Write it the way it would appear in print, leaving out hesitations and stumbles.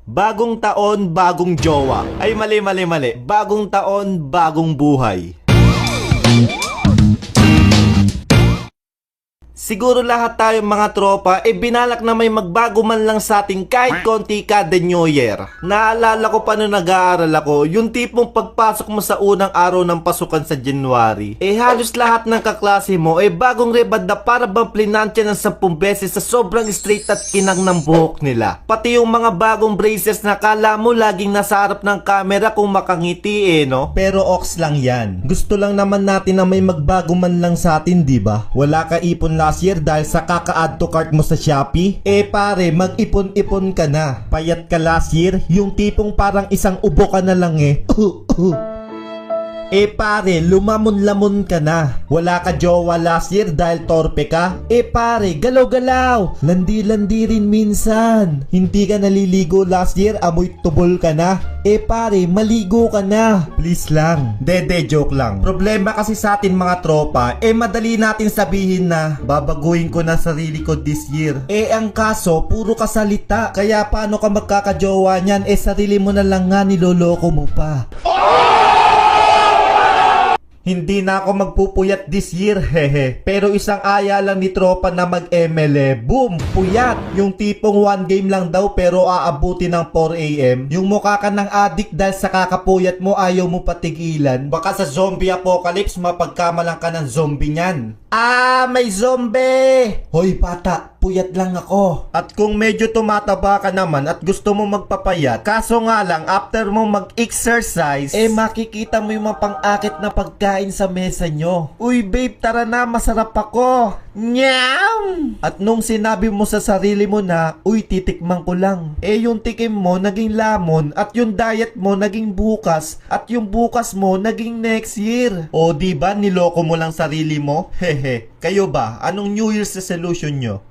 Bagong taon, bagong jowa. Ay, mali. Bagong taon, bagong buhay. Siguro lahat tayo mga tropa binalak na may magbago man lang sa ating kahit konti kada New Year. Naalala ko pa nung nag-aaral ako, yung tipong pagpasok mo sa unang araw ng pasukan sa January, halos lahat ng kaklase mo bagong rebad na para bang plinansya ng 10 beses sa sobrang straight at kinang ng buhok nila. Pati yung mga bagong braces na kala mo laging nasa harap ng camera kung makangiti no? Pero ox lang yan. Gusto lang naman natin na may magbago man lang sa atin, di ba? Wala ka ipon last year dahil sa kaka-add to cart mo sa Shopee? Pare, mag-ipon-ipon ka na. Payat ka last year, yung tipong parang isang ubo ka na lang pare, lumamon-lamon ka na. Wala ka jowa last year dahil torpe ka? Pare, galaw-galaw. Landi-landi rin minsan. Hindi ka naliligo last year, amoy tubol ka na? Pare, maligo ka na. Please lang. Dede, joke lang. Problema kasi sa atin mga tropa, madali natin sabihin na babaguhin ko na sarili ko this year. Ang kaso, puro ka salita. Kaya paano ka magkakajowa niyan? Sarili mo na lang nga niloloko mo pa. Hindi na ako magpupuyat this year, hehe. Pero isang aya lang ni tropa na mag-ML, boom, puyat. Yung tipong 1 game lang daw pero aabuti ng 4 AM. Yung mukha ka ng addict dahil sa kakapuyat mo ayaw mo patigilan. Baka sa zombie apocalypse mapagkamalang ka ng zombie niyan. May zombie! Hoy bata, puyat lang ako. At kung medyo tumataba ka naman at gusto mo magpapayat, kaso nga lang after mo mag-exercise, makikita mo yung mga pang-akit na pagkain sa mesa nyo. Uy babe, tara na, masarap ako. Nyam! At nung sinabi mo sa sarili mo na, uy titikman ko lang, yung tikim mo naging lamon at yung diet mo naging bukas at yung bukas mo naging next year. O diba niloko mo lang sarili mo? Hehe. Kayo ba? Anong New Year's resolution nyo?